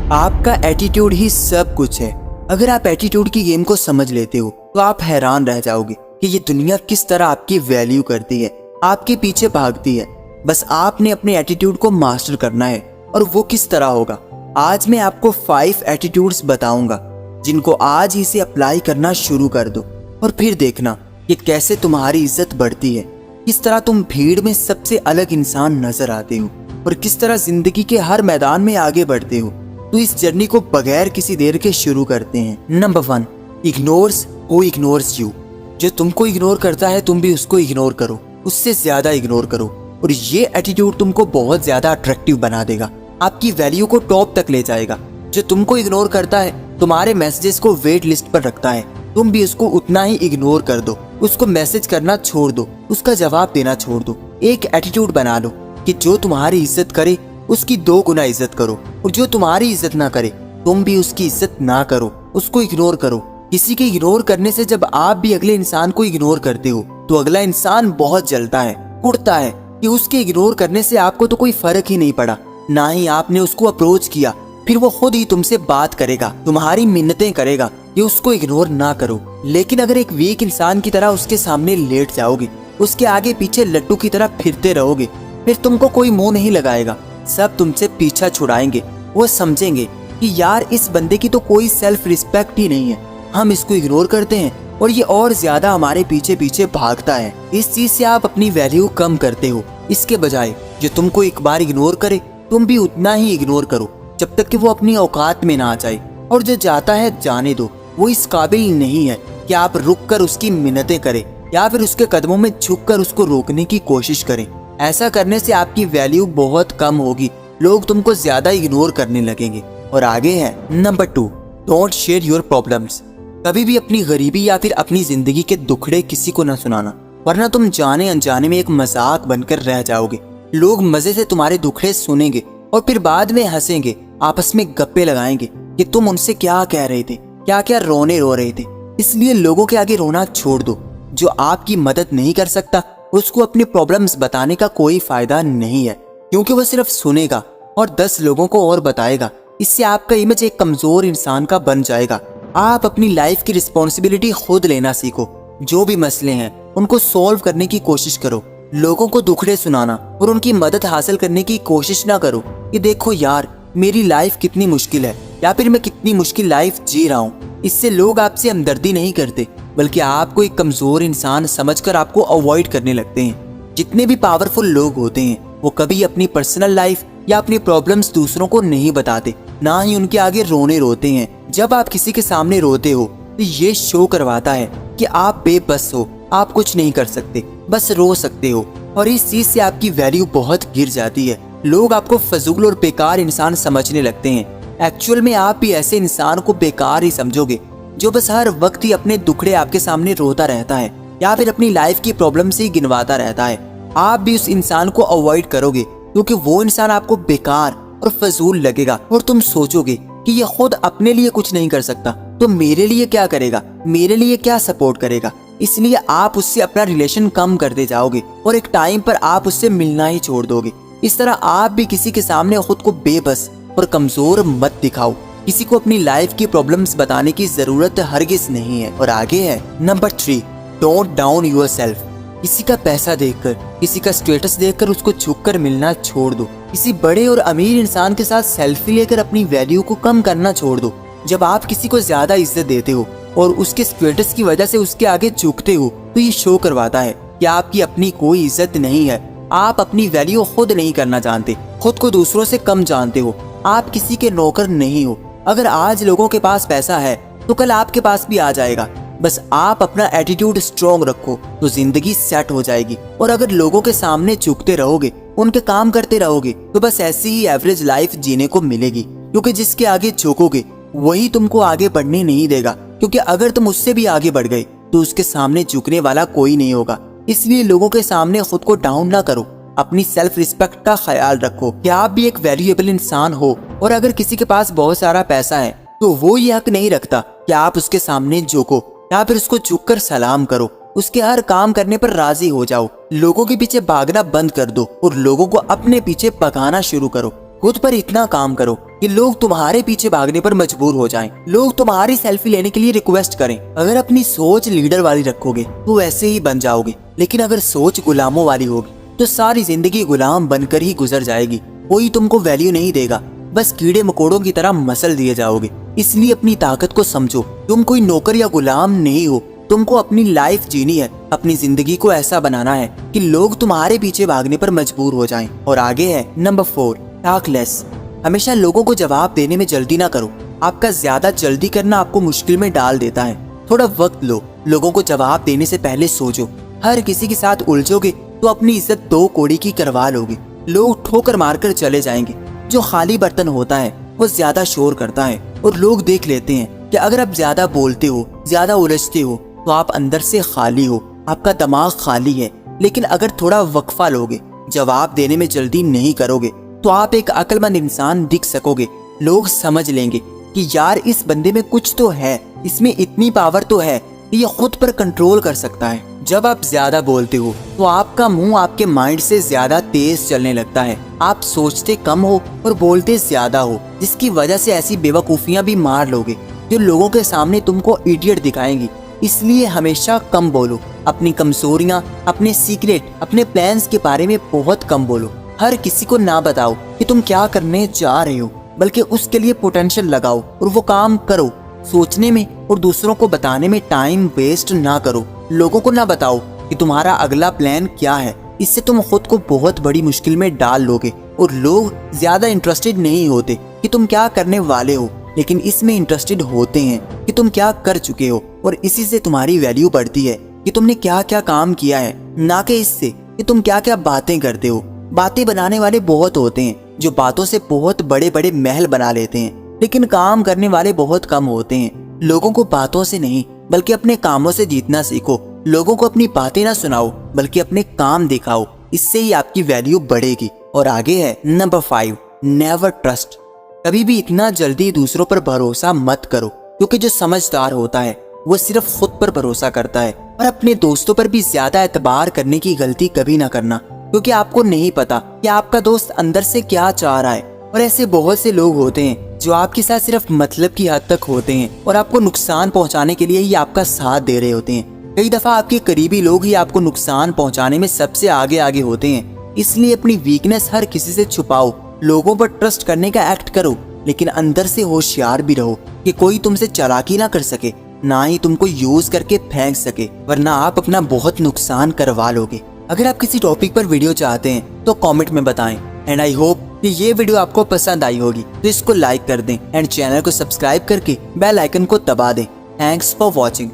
आपका एटीट्यूड ही सब कुछ है। अगर आप एटीट्यूड की गेम को समझ लेते हो तो आप हैरान रह जाओगे कि ये दुनिया किस तरह आपकी वैल्यू करती है, आपके पीछे भागती है। बस आपने अपने एटीट्यूड को मास्टर करना है। और वो किस तरह होगा? आज मैं आपको 5 एटीट्यूड्स बताऊंगा जिनको आज ही से अप्लाई करना शुरू कर दो और फिर देखना कि कैसे तुम्हारी इज्जत बढ़ती है, किस तरह तुम भीड़ में सबसे अलग इंसान नजर आते हो और किस तरह जिंदगी के हर मैदान में आगे बढ़ते हो। तो इस जर्नी को बगैर किसी देर के शुरू करते हैं। Number 1, ignores who ignores you. जो तुमको इग्नोर करता है तुम भी उसको इग्नोर करो, उससे ज्यादा इग्नोर करो। और ये एटीट्यूड तुमको बहुत ज्यादा अट्रैक्टिव बना देगा, आपकी वैल्यू को टॉप तक ले जाएगा। जो तुमको इग्नोर करता है तुम्हारे मैसेजेस को वेट लिस्ट पर रखता है, तुम भी उसको उतना ही इग्नोर कर दो। उसको मैसेज करना छोड़ दो, उसका जवाब देना छोड़ दो। एक एटीट्यूड बना लो कि जो तुम्हारी इज्जत करे उसकी 2 गुना इज्जत करो, और जो तुम्हारी इज्जत ना करे तुम भी उसकी इज्जत ना करो, उसको इग्नोर करो। किसी के इग्नोर करने से जब आप भी अगले इंसान को इग्नोर करते हो तो अगला इंसान बहुत जलता है, कुड़ता है कि उसके इग्नोर करने से आपको तो कोई फर्क ही नहीं पड़ा, ना ही आपने उसको अप्रोच किया। फिर वो खुद ही तुमसे बात करेगा, तुम्हारी मिन्नतें करेगा कि उसको इग्नोर ना करो। लेकिन अगर एक वीक इंसान की तरह उसके सामने लेट जाओगे, उसके आगे पीछे लट्टू की तरह फिरते रहोगे, फिर तुमको कोई मुंह नहीं लगाएगा, सब तुमसे पीछा छुड़ाएंगे। वो समझेंगे कि यार इस बंदे की तो कोई सेल्फ रिस्पेक्ट ही नहीं है, हम इसको इग्नोर करते हैं और ये और ज्यादा हमारे पीछे पीछे भागता है। इस चीज से आप अपनी वैल्यू कम करते हो। इसके बजाय जो तुमको एक बार इग्नोर करे तुम भी उतना ही इग्नोर करो जब तक कि वो अपनी औकात में ना आ जाए। और जो जाता है जाने दो, वो इस काबिल नहीं है कि आप रुक कर उसकी मिन्नतें करें या फिर उसके कदमों में झुक कर उसको रोकने की कोशिश करें। ऐसा करने से आपकी वैल्यू बहुत कम होगी, लोग तुमको ज्यादा इग्नोर करने लगेंगे। और आगे है number 2, don't share your problems. कभी भी अपनी गरीबी या फिर अपनी जिंदगी के दुखड़े किसी को न सुनाना, वरना तुम जाने अनजाने में एक मजाक बनकर रह जाओगे। लोग मजे से तुम्हारे दुखड़े सुनेंगे और फिर बाद में हंसेंगे, आपस में गप्पे लगाएंगे कि तुम उनसे क्या कह रहे थे, क्या क्या रोने रो रहे थे। इसलिए लोगों के आगे रोना छोड़ दो। जो आपकी मदद नहीं कर सकता उसको अपनी प्रॉब्लम्स बताने का कोई फायदा नहीं है, क्योंकि वो सिर्फ सुनेगा और 10 लोगों को और बताएगा। इससे आपका इमेज एक कमजोर इंसान का बन जाएगा। आप अपनी लाइफ की रिस्पॉन्सिबिलिटी खुद लेना सीखो। जो भी मसले हैं उनको सॉल्व करने की कोशिश करो। लोगों को दुखड़े सुनाना और उनकी मदद हासिल करने की कोशिश ना करो कि देखो यार मेरी लाइफ कितनी मुश्किल है या फिर मैं कितनी मुश्किल लाइफ जी रहा हूँ। इससे लोग आपसे हमदर्दी नहीं करते, बल्कि आपको एक कमजोर इंसान समझकर आपको अवॉइड करने लगते हैं। जितने भी पावरफुल लोग होते हैं वो कभी अपनी पर्सनल लाइफ या अपनी प्रॉब्लम्स दूसरों को नहीं बताते, ना ही उनके आगे रोने रोते हैं। जब आप किसी के सामने रोते हो तो ये शो करवाता है कि आप बेबस हो, आप कुछ नहीं कर सकते, बस रो सकते हो। और इस चीज से आपकी वैल्यू बहुत गिर जाती है। लोग आपको फजूल और बेकार इंसान समझने लगते हैं। एक्चुअल में आप भी ऐसे इंसान को बेकार ही समझोगे जो बस हर वक्त ही अपने दुखड़े आपके सामने रोता रहता है या फिर अपनी लाइफ की प्रॉब्लम से ही गिनवाता रहता है। आप भी उस इंसान को अवॉइड करोगे क्योंकि वो इंसान आपको बेकार और फजूल लगेगा और तुम सोचोगे कि ये खुद अपने लिए कुछ नहीं कर सकता तो मेरे लिए क्या करेगा, मेरे लिए क्या सपोर्ट करेगा। इसलिए आप उससे अपना रिलेशन कम करते जाओगे और एक टाइम पर आप उससे मिलना ही छोड़ दोगे। इस तरह आप भी किसी के सामने खुद को बेबस और कमजोर मत दिखाओ। किसी को अपनी लाइफ की प्रॉब्लम्स बताने की जरूरत हरगिज नहीं है। और आगे है नंबर 3, डोंट डाउन योरसेल्फ। किसी का पैसा देखकर, किसी का स्टेटस देखकर उसको झुककर मिलना छोड़ दो। किसी बड़े और अमीर इंसान के साथ सेल्फी लेकर अपनी वैल्यू को कम करना छोड़ दो। जब आप किसी को ज्यादा इज्जत देते हो और उसके स्टेटस की वजह से उसके आगे झुकते हो तो ये शो करवाता है कि आपकी अपनी कोई इज्जत नहीं है। आप अपनी वैल्यू खुद नहीं करना जानते, खुद को दूसरों से कम जानते हो। आप किसी के नौकर नहीं हो। अगर आज लोगों के पास पैसा है तो कल आपके पास भी आ जाएगा। बस आप अपना एटीट्यूड स्ट्रॉन्ग रखो तो जिंदगी सेट हो जाएगी। और अगर लोगों के सामने झुकते रहोगे, उनके काम करते रहोगे तो बस ऐसी ही एवरेज लाइफ जीने को मिलेगी। क्योंकि जिसके आगे झुकोगे वही तुमको आगे बढ़ने नहीं देगा, क्योंकि अगर तुम उससे भी आगे बढ़ गए तो उसके सामने झुकने वाला कोई नहीं होगा। इसलिए लोगों के सामने खुद को डाउन ना करो। अपनी सेल्फ रिस्पेक्ट का ख्याल रखो कि आप भी एक वैल्यूएबल इंसान हो। और अगर किसी के पास बहुत सारा पैसा है तो वो ये हक नहीं रखता कि आप उसके सामने झुको या फिर उसको झुककर सलाम करो। उसके हर काम करने पर राजी हो जाओ। लोगों के पीछे भागना बंद कर दो और लोगों को अपने पीछे भगाना शुरू करो। खुद पर इतना काम करो कि लोग तुम्हारे पीछे भागने पर मजबूर हो जाएं, लोग तुम्हारी सेल्फी लेने के लिए रिक्वेस्ट करें। अगर अपनी सोच लीडर वाली रखोगे तो वैसे ही बन जाओगे, लेकिन अगर सोच गुलामों वाली होगी तो सारी जिंदगी गुलाम बनकर ही गुजर जाएगी। कोई तुमको वैल्यू नहीं देगा, बस कीड़े मकोड़ों की तरह मसल दिए जाओगे। इसलिए अपनी ताकत को समझो। तुम कोई नौकर या गुलाम नहीं हो, तुमको अपनी लाइफ जीनी है। अपनी जिंदगी को ऐसा बनाना है कि लोग तुम्हारे पीछे भागने पर मजबूर हो जाएं। और आगे है नंबर 4, टॉक लेस। हमेशा लोगों को जवाब देने में जल्दी ना करो। आपका ज्यादा जल्दी करना आपको मुश्किल में डाल देता है। थोड़ा वक्त लो, लोगों को जवाब देने से पहले सोचो। हर किसी के साथ उलझोगे तो अपनी इज्जत 2 कौड़ी की करवा लोगे। लोग ठोकर मारकर चले जाएंगे। जो खाली बर्तन होता है वो ज्यादा शोर करता है, और लोग देख लेते हैं कि अगर आप ज्यादा बोलते हो, ज्यादा उलझते हो तो आप अंदर से खाली हो, आपका दिमाग खाली है। लेकिन अगर थोड़ा वक्फा लोगे, जवाब देने में जल्दी नहीं करोगे तो आप एक अक्लमंद इंसान दिख सकोगे। लोग समझ लेंगे कि यार इस बंदे में कुछ तो है, इसमें इतनी पावर तो है कि ये खुद पर कंट्रोल कर सकता है। जब आप ज्यादा बोलते हो तो आपका मुंह आपके माइंड से ज्यादा तेज चलने लगता है। आप सोचते कम हो और बोलते ज्यादा हो, जिसकी वजह से ऐसी बेवकूफियां भी मार लोगे जो लोगों के सामने तुमको इडियट दिखाएंगी। इसलिए हमेशा कम बोलो। अपनी कमजोरियां, अपने सीक्रेट, अपने प्लान्स के बारे में बहुत कम बोलो। हर किसी को ना बताओ कि तुम क्या करने जा रहे हो, बल्कि उसके लिए पोटेंशियल लगाओ और वो काम करो। सोचने में और दूसरों को बताने में टाइम वेस्ट ना करो। लोगों को ना बताओ कि तुम्हारा अगला प्लान क्या है, इससे तुम खुद को बहुत बड़ी मुश्किल में डाल लोगे। और लोग ज्यादा इंटरेस्टेड नहीं होते कि तुम क्या करने वाले हो, लेकिन इसमें इंटरेस्टेड होते हैं कि तुम क्या कर चुके हो। और इसी से तुम्हारी वैल्यू बढ़ती है कि तुमने क्या क्या काम किया है, ना कि इससे कि तुम क्या क्या बातें करते हो। बातें बनाने वाले बहुत होते हैं जो बातों से बहुत बड़े बड़े महल बना लेते हैं, लेकिन काम करने वाले बहुत कम होते हैं। लोगों को बातों से नहीं बल्कि अपने कामों से जीतना सीखो। लोगों को अपनी बातें ना सुनाओ बल्कि अपने काम दिखाओ, इससे ही आपकी वैल्यू बढ़ेगी। और आगे है नंबर 5, नेवर ट्रस्ट। कभी भी इतना जल्दी दूसरों पर भरोसा मत करो, क्योंकि जो समझदार होता है वो सिर्फ खुद पर भरोसा करता है। और अपने दोस्तों पर भी ज्यादा एतबार करने की गलती कभी ना करना, क्योंकि आपको नहीं पता कि आपका दोस्त अंदर से क्या चाह रहा है। और ऐसे बहुत से लोग होते हैं जो आपके साथ सिर्फ मतलब की हद तक होते हैं और आपको नुकसान पहुंचाने के लिए ही आपका साथ दे रहे होते हैं। कई दफा आपके करीबी लोग ही आपको नुकसान पहुंचाने में सबसे आगे आगे होते हैं। इसलिए अपनी वीकनेस हर किसी से छुपाओ। लोगों पर ट्रस्ट करने का एक्ट करो, लेकिन अंदर से होशियार भी रहो कि कोई तुमसे चालाकी ना कर सके, ना ही तुमको यूज करके फेंक सके, वरना आप अपना बहुत नुकसान करवा लोगे। अगर आप किसी टॉपिक पर वीडियो चाहते हैं तो कमेंट में बताएं। एंड आई होप कि ये वीडियो आपको पसंद आई होगी, तो इसको लाइक कर दें एंड चैनल को सब्सक्राइब करके बेल आइकन को दबा दें। Thanks for watching.